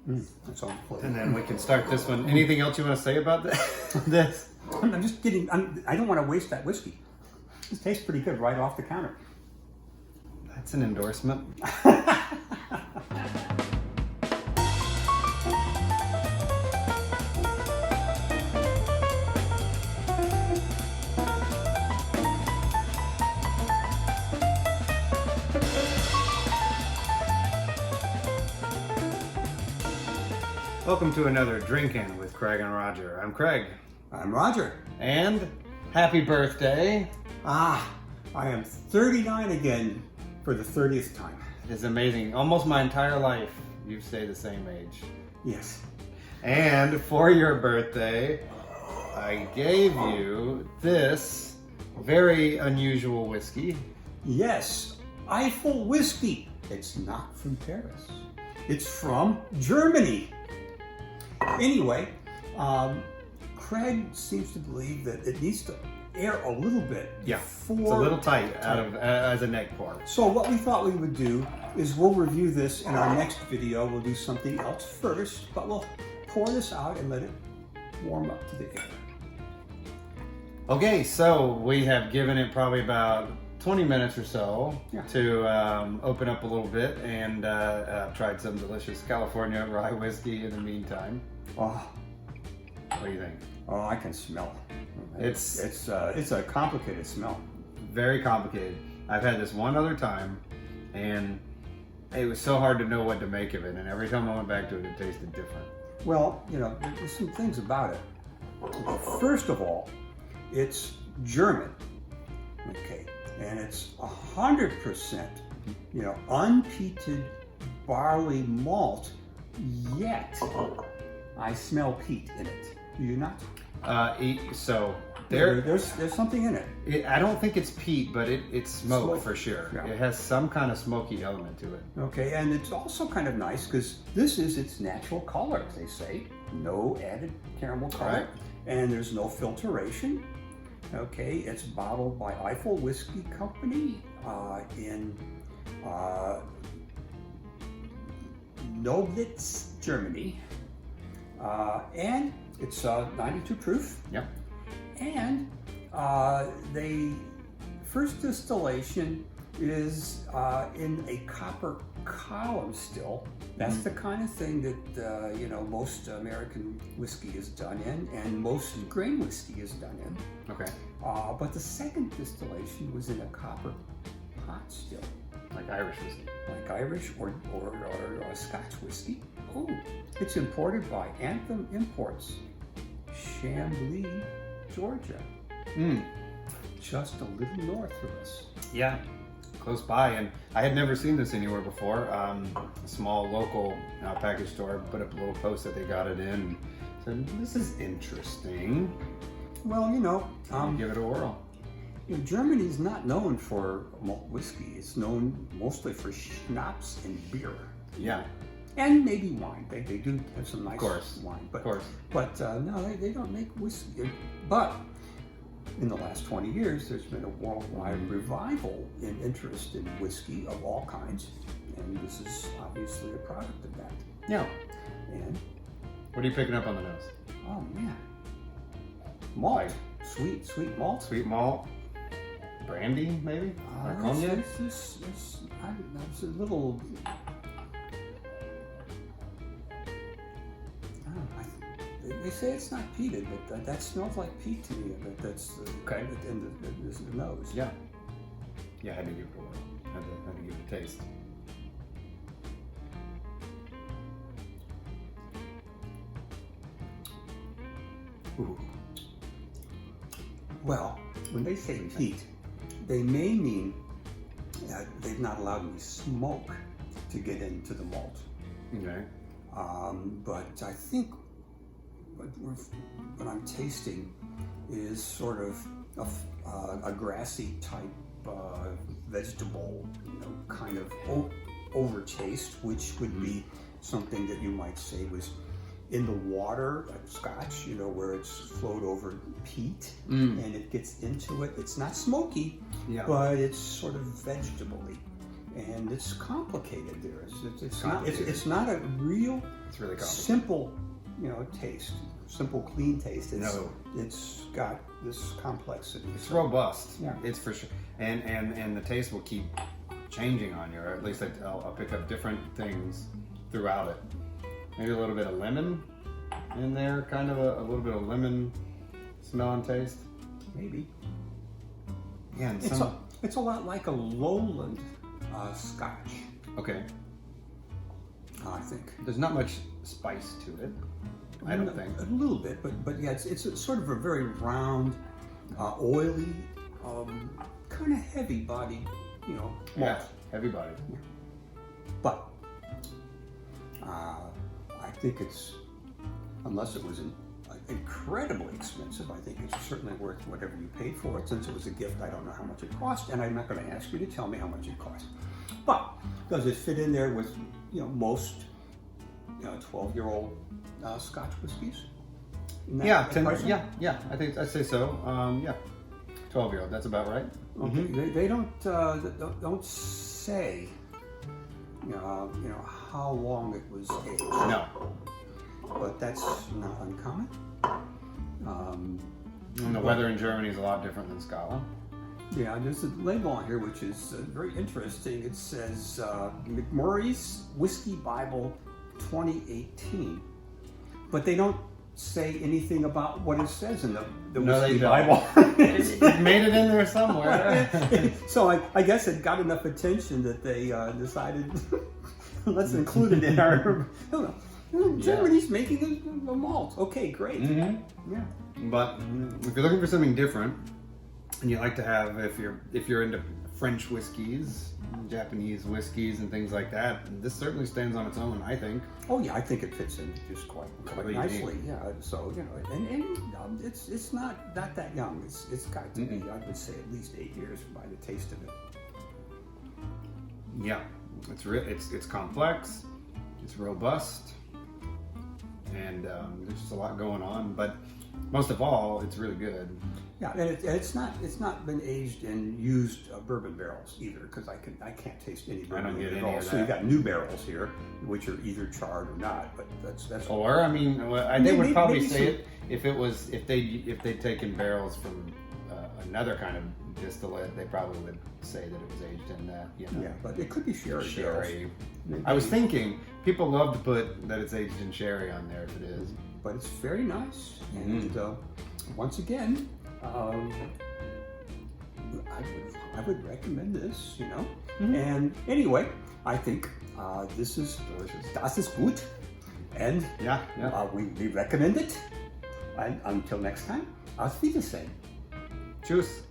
That's all. And then we can start this one. Anything else you want to say about this? I'm just kidding. I don't want to waste that whiskey. This tastes pretty good right off the counter. That's an endorsement. Welcome to another Drinkin' with Craig and Roger. I'm Craig. I'm Roger. And happy birthday. I am 39 again for the 30th time. It is amazing. Almost my entire life, you've stayed the same age. Yes. And for your birthday, I gave you this very unusual whiskey. Yes, Eifel Whisky. It's not from Paris. It's from Germany. Anyway, Craig seems to believe that it needs to air a little bit. Yeah, before it's a little tight as a neck pour. So what we thought we would do is we'll review this in our next video. We'll do something else first, but we'll pour this out and let it warm up to the air. Okay, so we have given it probably about 20 minutes or so to open up a little bit, and tried some delicious California rye whiskey in the meantime. Oh, what do you think? Oh, I can smell. It's a complicated smell. Very complicated. I've had this one other time, and it was so hard to know what to make of it. And every time I went back to it, it tasted different. Well, you know, there's some things about it. First of all, it's German. Okay. And it's 100%, you know, unpeated barley malt, yet I smell peat in it. Do you not? So there's something in it. I don't think it's peat, but it's smoke for sure. Yeah. It has some kind of smoky element to it. Okay, and it's also kind of nice because this is its natural color, as they say. No added caramel color. Right. And there's no filtration. Okay, it's bottled by Eifel Whisky Company in Noblitz, Germany. And it's 92 proof. Yep. And the first distillation is in a copper column still. That's the kind of thing that you know, most American whiskey is done in, and most grain whiskey is done in. Okay. But the second distillation was in a copper pot still. Like Irish whiskey. Like Irish or Scotch whiskey. Oh, it's imported by Anthem Imports, Chambly, Georgia. Just a little north of us. Yeah, close by. And I had never seen this anywhere before. A small local package store put up a little post that they got it in and said, this is interesting. Well, you know, give it a whirl. You know, Germany's not known for malt whiskey. It's known mostly for schnapps and beer. Yeah. And maybe wine. They do have some nice wine. But, of course. But no, they don't make whiskey. But in the last 20 years, there's been a worldwide revival in interest in whiskey of all kinds. And this is obviously a product of that. Yeah. And what are you picking up on the nose? oh man, malt, sweet malt. Sweet malt. Brandy, maybe? Or cognac? It's a little. They say it's not peated, but that smells like peat to me. But that's Okay. in the nose. Yeah. Yeah, I had to give it a whirl. Had to give it a taste. Ooh. Well, when they say peat, they may mean they've not allowed any smoke to get into the malt. Okay. But I think what I'm tasting is sort of a grassy type vegetable, you know, kind of overtaste, which would be something that you might say was in the water at Scotch, you know, where it's flowed over peat and it gets into it. It's not smoky, but it's sort of vegetable-y. and it's complicated. It's complicated. not a real It's really complicated. simple, taste, simple clean taste. No. It's got this complexity. It's robust. Yeah. It's for sure. And the taste will keep changing on you, or at least I'll pick up different things throughout it. Maybe a little bit of lemon in there, kind of a little bit of lemon smell and taste. Maybe. Yeah, and It's a lot like a lowland Scotch, okay. I think. There's not much spice to it, I don't think. A little bit, but yeah, it's sort of a very round, oily, kind of heavy-bodied, malt. Yeah, heavy body. But I think it's, unless it was incredibly expensive, I think it's certainly worth whatever you paid for it. Since it was a gift, I don't know how much it cost, and I'm not going to ask you to tell me how much it cost. But does it fit in there with, most, 12-year-old Scotch whiskeys? Yeah, I think I'd say so. 12-year-old, that's about right. Okay. They don't say, how long it was aged. No. But that's not uncommon. And the weather in Germany is a lot different than Scotland. Yeah, there's a label on here which is very interesting. It says McMurray's Whiskey Bible 2018, but they don't say anything about what it says in the Whiskey Bible. It made it in there somewhere. So I guess it got enough attention that they decided let's include it in our. Germany's making a malt. Okay, great. Mm-hmm. Yeah. But if you're looking for something different, and you like to have, if you're into French whiskeys, Japanese whiskeys, and things like that, this certainly stands on its own, I think. Oh yeah, I think it fits in just quite Really nicely. unique. Yeah. So and it's not that young. It's got to be, I would say, at least 8 years by the taste of it. Yeah, it's complex, it's robust, and there's just a lot going on. But most of all, it's really good. Yeah, and it's not been aged in used bourbon barrels either, because I can't taste any bourbon don't get at any all. of So that. you got new barrels here, which are either charred or not. But that's Or I mean, they would probably maybe say it if they'd taken barrels from another kind of distillate, they probably would say that it was aged in that. Yeah, but it could be sherry. Sherry. Maybe. I was thinking people love to put that it's aged in sherry on there if it is. But it's very nice, and once again, I would recommend this. And anyway, I think this is delicious. Das ist gut, and we recommend it. And until next time, auf Wiedersehen. Tschüss.